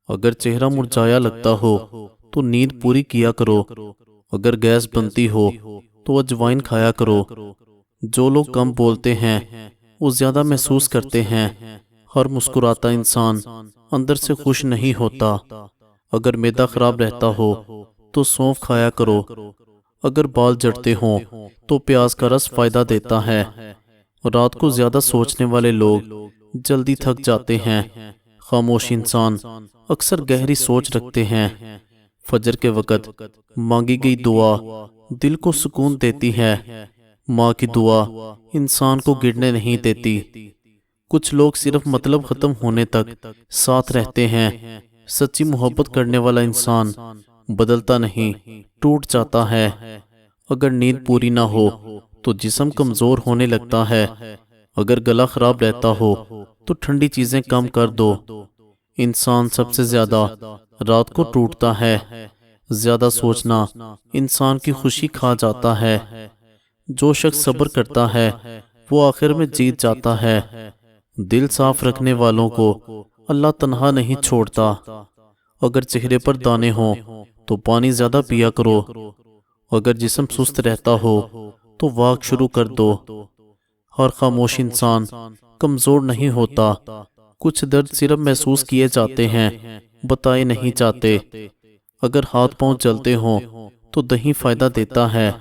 اگر چہرہ مرجھایا لگتا ہو تو نیند پوری کیا کرو۔ اگر گیس بنتی ہو تو اجوائن کھایا کرو۔ جو لوگ کم بولتے ہیں وہ زیادہ محسوس کرتے ہیں۔ ہر مسکراتا انسان اندر سے خوش نہیں ہوتا۔ اگر معدہ خراب رہتا ہو تو سونف کھایا کرو۔ اگر بال جھڑتے ہوں تو پیاز کا رس فائدہ دیتا ہے۔ رات کو زیادہ سوچنے والے لوگ جلدی تھک جاتے ہیں۔ خاموش انسان اکثر گہری سوچ رکھتے ہیں۔ فجر کے وقت مانگی گئی دعا دل کو سکون دیتی ہے۔ ماں کی دعا انسان کو گرنے نہیں دیتی۔ کچھ لوگ صرف مطلب ختم ہونے تک ساتھ رہتے ہیں۔ سچی محبت کرنے والا انسان بدلتا نہیں، ٹوٹ جاتا ہے۔ اگر نیند پوری نہ ہو تو جسم کمزور ہونے لگتا ہے۔ اگر گلا خراب رہتا ہو تو ٹھنڈی چیزیں کم کر دو۔ انسان سب سے زیادہ رات کو ٹوٹتا ہے۔ زیادہ سوچنا انسان کی خوشی کھا جاتا ہے۔ جو شخص صبر کرتا ہے وہ آخر میں جیت جاتا ہے۔ دل صاف رکھنے والوں کو اللہ تنہا نہیں چھوڑتا۔ اگر چہرے پر دانے ہوں تو پانی زیادہ پیا کرو۔ اگر جسم سست رہتا ہو تو واک شروع کر دو۔ ہر خاموش انسان کمزور نہیں ہوتا۔ کچھ درد صرف محسوس کیے جاتے ہیں، بتائے نہیں جاتے۔ اگر ہاتھ پاؤں جلتے ہوں تو دہی فائدہ دیتا ہے۔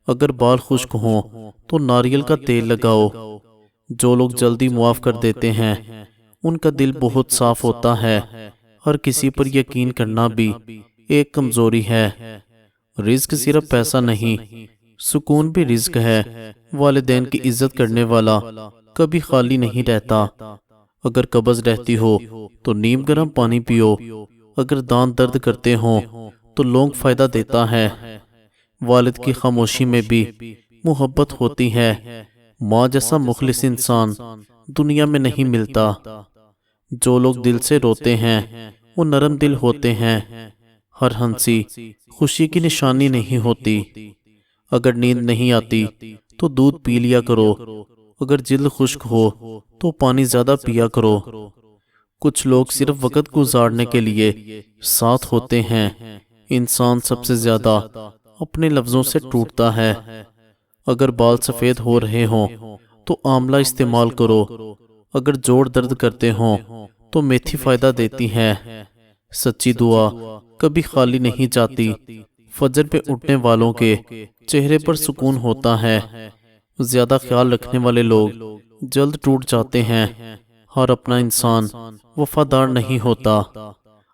اگر بال خشک ہوں تو ناریل کا تیل لگاؤ۔ جو لوگ جلدی معاف کر دیتے ہیں ان کا دل بہت صاف ہوتا ہے۔ ہر کسی پر یقین کرنا بھی ایک کمزوری ہے۔ رزق صرف پیسہ نہیں، سکون بھی رزق ہے۔ والدین کی عزت کرنے والا کبھی خالی نہیں رہتا۔ اگر قبض رہتی ہو تو نیم گرم پانی پیو۔ اگر دانت درد کرتے ہوں تو لونگ فائدہ دیتا ہے۔ والد کی خاموشی میں بھی محبت ہوتی ہے۔ ماں جیسا مخلص انسان دنیا میں نہیں ملتا۔ جو لوگ دل سے روتے ہیں وہ نرم دل ہوتے ہیں۔ ہر ہنسی خوشی کی نشانی نہیں ہوتی۔ اگر نیند نہیں آتی تو دودھ پی لیا کرو۔ اگر جلد خشک ہو تو پانی زیادہ پیا کرو۔ کچھ لوگ صرف وقت گزارنے کے لیے ساتھ ہوتے ہیں۔ انسان سب سے زیادہ اپنے لفظوں سے ٹوٹتا ہے۔ اگر بال سفید ہو رہے ہوں تو آملہ استعمال کرو۔ اگر جوڑ درد کرتے ہوں تو میتھی فائدہ دیتی ہے۔ سچی دعا کبھی خالی نہیں جاتی۔ فجر پہ اٹھنے والوں کے چہرے پر سکون ہوتا ہے۔ زیادہ خیال رکھنے والے لوگ جلد ٹوٹ جاتے ہیں۔ ہر اپنا انسان وفادار نہیں ہوتا۔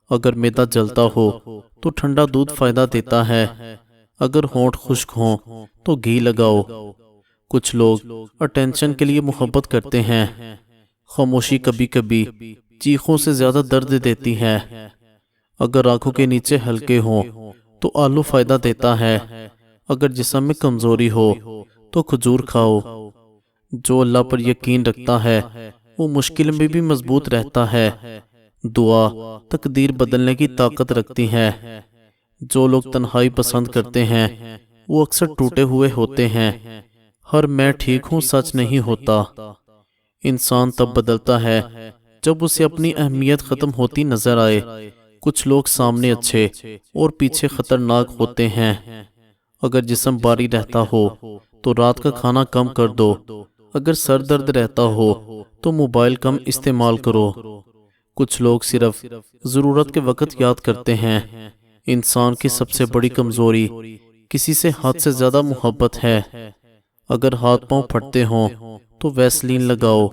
اگر معدہ جلتا ہو تو ٹھنڈا دودھ فائدہ دیتا ہے۔ اگر ہونٹ خشک ہوں تو گھی لگاؤ۔ کچھ لوگ اٹینشن کے لیے محبت کرتے ہیں۔ خاموشی کبھی کبھی چیخوں سے زیادہ درد دیتی ہے۔ اگر آنکھوں کے نیچے ہلکے ہوں تو آلو فائدہ دیتا ہے۔ اگر جسم میں کمزوری ہو تو کھجور کھاؤ۔ جو اللہ پر یقین رکھتا ہے وہ مشکل میں بھی مضبوط رہتا ہے۔ دعا تقدیر بدلنے کی طاقت رکھتی ہے۔ جو لوگ تنہائی پسند کرتے ہیں وہ اکثر ٹوٹے ہوئے ہوتے ہیں۔ ہر میں ٹھیک ہوں سچ نہیں ہوتا۔ انسان تب بدلتا ہے جب اسے اپنی اہمیت ختم ہوتی نظر آئے۔ کچھ لوگ سامنے اچھے اور پیچھے خطرناک ہوتے ہیں۔ اگر جسم باری رہتا ہو تو رات کا کھانا کم کر دو۔ اگر سر درد رہتا ہو تو موبائل کم استعمال کرو۔ کچھ لوگ صرف ضرورت کے وقت یاد کرتے ہیں۔ انسان کی سب سے بڑی کمزوری کسی سے حد سے زیادہ محبت ہے۔ اگر ہاتھ پاؤں پھٹتے ہوں تو ویسلین لگاؤ۔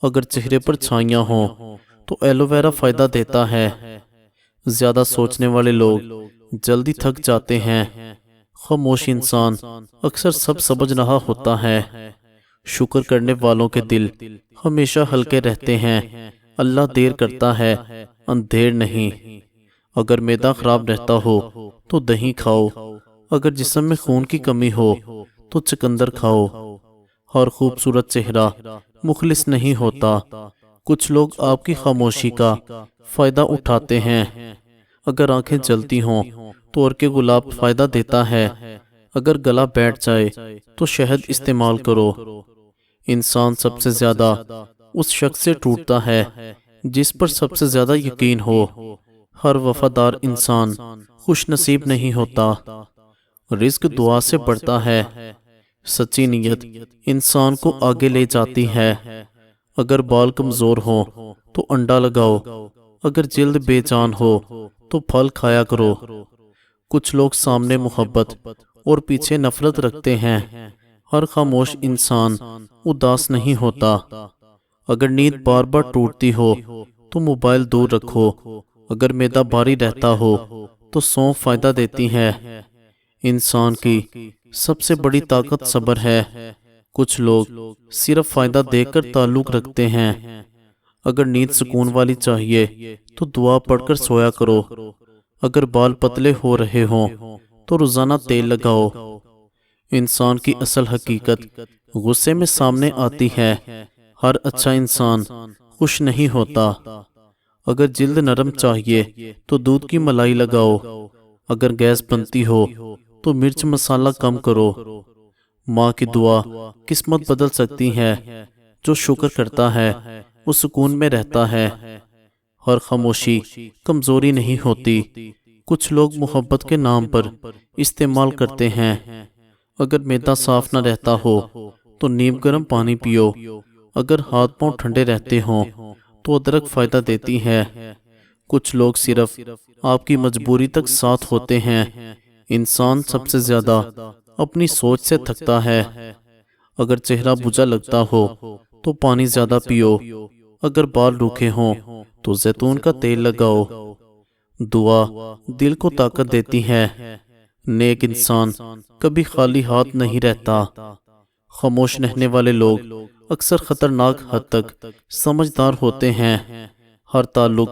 اگر چہرے پر چھائیاں ہوں تو ایلو ویرا فائدہ دیتا ہے۔ زیادہ سوچنے والے لوگ جلدی تھک جاتے ہیں۔ خاموش انسان اکثر سب سمجھ رہا ہوتا ہے۔ شکر کرنے والوں کے دل ہمیشہ ہلکے رہتے ہیں۔ اللہ دیر کرتا ہے، اندھیر نہیں۔ اگر معدہ خراب رہتا ہو تو دہی کھاؤ۔ اگر جسم میں خون کی کمی ہو تو چقندر کھاؤ۔ ہر خوبصورت چہرہ مخلص نہیں ہوتا۔ کچھ لوگ آپ کی خاموشی کا فائدہ اٹھاتے ہیں۔ اگر آنکھیں جلتی ہوں تو ارک گلاب فائدہ دیتا ہے۔ اگر گلا بیٹھ جائے تو شہد استعمال کرو۔ انسان سب سے زیادہ اس شخص سے ٹوٹتا ہے جس پر سب سے زیادہ یقین ہو۔ ہر وفادار انسان خوش نصیب نہیں ہوتا۔ رزق دعا سے بڑھتا ہے۔ سچی نیت انسان کو آگے لے جاتی ہے۔ اگر بال کمزور ہوں تو انڈا لگاؤ، اگر جلد بے جان ہو تو پھل کھایا کرو۔ کچھ لوگ سامنے محبت اور پیچھے نفرت رکھتے ہیں۔ ہر خاموش انسان اداس نہیں ہوتا۔ اگر نیند بار بار ٹوٹتی ہو تو موبائل دور رکھو۔ اگر معدہ بھاری رہتا ہو تو سونف فائدہ دیتی ہے۔ انسان کی سب سے بڑی طاقت صبر ہے۔ کچھ لوگ صرف فائدہ دیکھ کر تعلق رکھتے ہیں۔ اگر نیند سکون والی چاہیے تو دعا پڑھ کر سویا کرو۔ اگر بال پتلے ہو رہے ہوں تو روزانہ تیل لگاؤ۔ انسان کی اصل حقیقت غصے میں سامنے آتی ہے۔ ہر اچھا انسان خوش نہیں ہوتا۔ اگر جلد نرم چاہیے تو دودھ کی ملائی لگاؤ۔ اگر گیس بنتی ہو تو مرچ مسالہ کم کرو۔ ماں کی دعا قسمت بدل سکتی ہے۔ جو شکر کرتا ہے وہ سکون میں رہتا ہے۔ ہر خاموشی کمزوری نہیں ہوتی۔ کچھ لوگ محبت کے نام پر استعمال کرتے ہیں۔ اگر معدہ صاف نہ رہتا ہو تو نیم گرم پانی پیو۔ اگر ہاتھ پاؤں ٹھنڈے رہتے ہوں تو ادرک فائدہ دیتی ہے۔ کچھ لوگ صرف آپ کی مجبوری تک ساتھ ہوتے ہیں۔ انسان سب سے زیادہ اپنی سوچ سے تھکتا ہے۔ اگر چہرہ بجھا لگتا ہو تو پانی زیادہ پیو۔ اگر بال روکھے ہوں تو زیتون کا تیل لگاؤ۔ دعا دل کو طاقت دیتی ہے۔ نیک انسان کبھی خالی ہاتھ نہیں رہتا۔ خاموش رہنے والے لوگ اکثر خطرناک حد تک سمجھدار ہوتے ہیں۔ ہر تعلق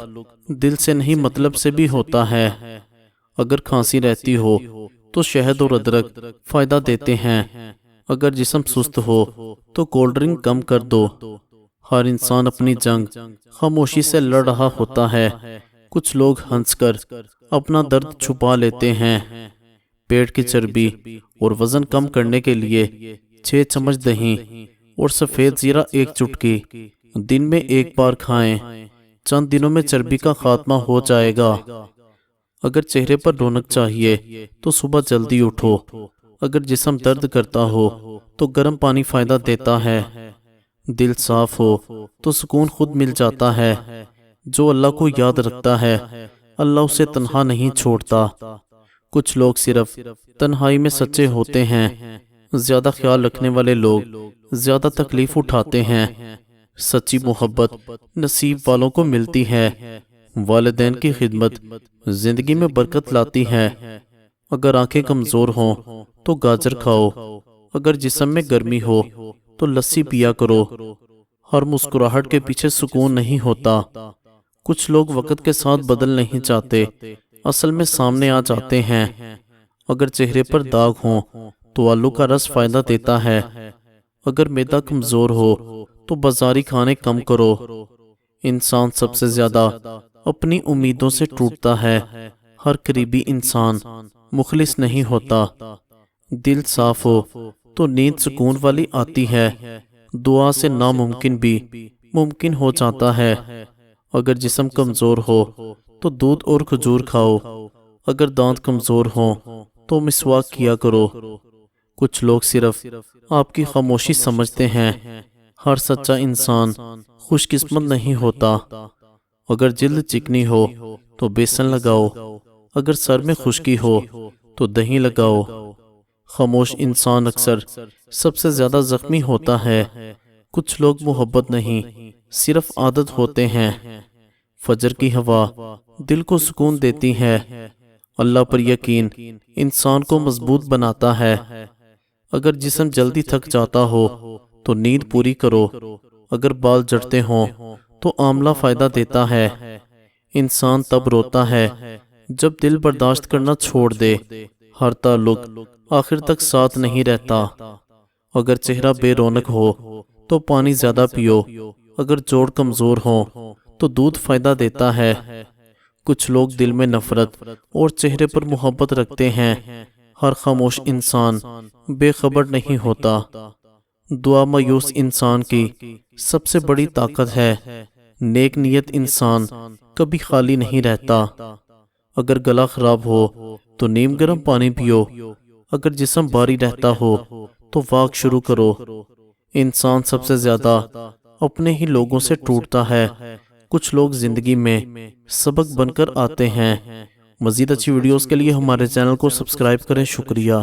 دل سے نہیں مطلب سے بھی ہوتا ہے۔ اگر کھانسی رہتی ہو تو شہد اور ادرک فائدہ دیتے ہیں۔ اگر جسم سست ہو تو کولڈ ڈرنک کم کر دو۔ ہر انسان اپنی جنگ خاموشی سے لڑ رہا ہوتا ہے۔ کچھ لوگ ہنس کر اپنا درد چھپا لیتے ہیں۔ پیٹ کی چربی اور وزن کم کرنے کے لیے 6 چمچ دہی اور سفید زیرہ 1 چٹکی دن میں 1 بار کھائیں۔ چند دنوں میں چربی کا خاتمہ ہو جائے گا۔ اگر چہرے پر رونق چاہیے تو صبح جلدی اٹھو۔ اگر جسم درد کرتا ہو تو گرم پانی فائدہ دیتا ہے۔ دل صاف ہو تو سکون خود مل جاتا ہے۔ جو اللہ کو یاد رکھتا ہے اللہ اسے تنہا نہیں چھوڑتا۔ کچھ لوگ صرف تنہائی میں سچے ہوتے ہیں۔ زیادہ خیال رکھنے والے لوگ زیادہ تکلیف اٹھاتے ہیں۔ سچی محبت نصیب والوں کو ملتی ہے۔ والدین کی خدمت زندگی میں برکت لاتی ہے۔ اگر آنکھیں کمزور ہوں تو گاجر کھاؤ۔ اگر جسم میں گرمی ہو تو لسی پیا کرو۔ ہر مسکراہٹ کے پیچھے سکون نہیں ہوتا۔ کچھ لوگ وقت کے ساتھ بدل نہیں چاہتے، اصل میں سامنے آ جاتے ہیں۔ اگر چہرے پر داغ ہوں تو آلو کا رس فائدہ دیتا ہے۔ اگر معدہ کمزور ہو تو بازاری کھانے کم کرو۔ انسان سب سے زیادہ اپنی امیدوں سے ٹوٹتا ہے۔ ہر قریبی انسان مخلص نہیں ہوتا۔ دل صاف ہو تو نیند سکون والی آتی ہے۔ دعا سے ناممکن بھی ممکن ہو جاتا ہے۔ اگر جسم کمزور ہو تو دودھ اور کھجور کھاؤ۔ اگر دانت کمزور ہوں تو مسواک کیا کرو۔ کچھ لوگ صرف آپ کی خاموشی سمجھتے ہیں۔ ہر سچا انسان خوش قسمت نہیں ہوتا۔ اگر جلد چکنی ہو تو بیسن لگاؤ۔ اگر سر میں خشکی ہو تو دہی لگاؤ۔ خاموش انسان اکثر سب سے زیادہ زخمی ہوتا ہے۔ کچھ لوگ محبت نہیں صرف عادت ہوتے ہیں۔ فجر کی ہوا دل کو سکون دیتی ہے۔ اللہ پر یقین انسان کو مضبوط بناتا ہے۔ اگر جسم جلدی تھک جاتا ہو تو نیند پوری کرو۔ اگر بال جھڑتے ہوں تو آملہ فائدہ دیتا ہے۔ انسان تب روتا ہے جب دل برداشت کرنا چھوڑ دے۔ ہر تعلق آخر تک ساتھ نہیں رہتا۔ اگر چہرہ بے رونق ہو تو پانی زیادہ پیو۔ اگر جوڑ کمزور ہوں تو دودھ فائدہ دیتا ہے۔ کچھ لوگ دل میں نفرت اور چہرے پر محبت رکھتے ہیں۔ ہر خاموش انسان بے خبر نہیں ہوتا۔ دعا مایوس انسان کی سب سے بڑی طاقت ہے۔ نیک نیت انسان کبھی خالی نہیں رہتا۔ اگر گلا خراب ہو تو نیم گرم پانی پیو، اگر جسم بھاری رہتا ہو تو واک شروع کرو۔ انسان سب سے زیادہ اپنے ہی لوگوں سے ٹوٹتا ہے۔ کچھ لوگ زندگی میں سبق بن کر آتے ہیں۔ مزید اچھی ویڈیوز کے لیے ہمارے چینل کو سبسکرائب کریں۔ شکریہ۔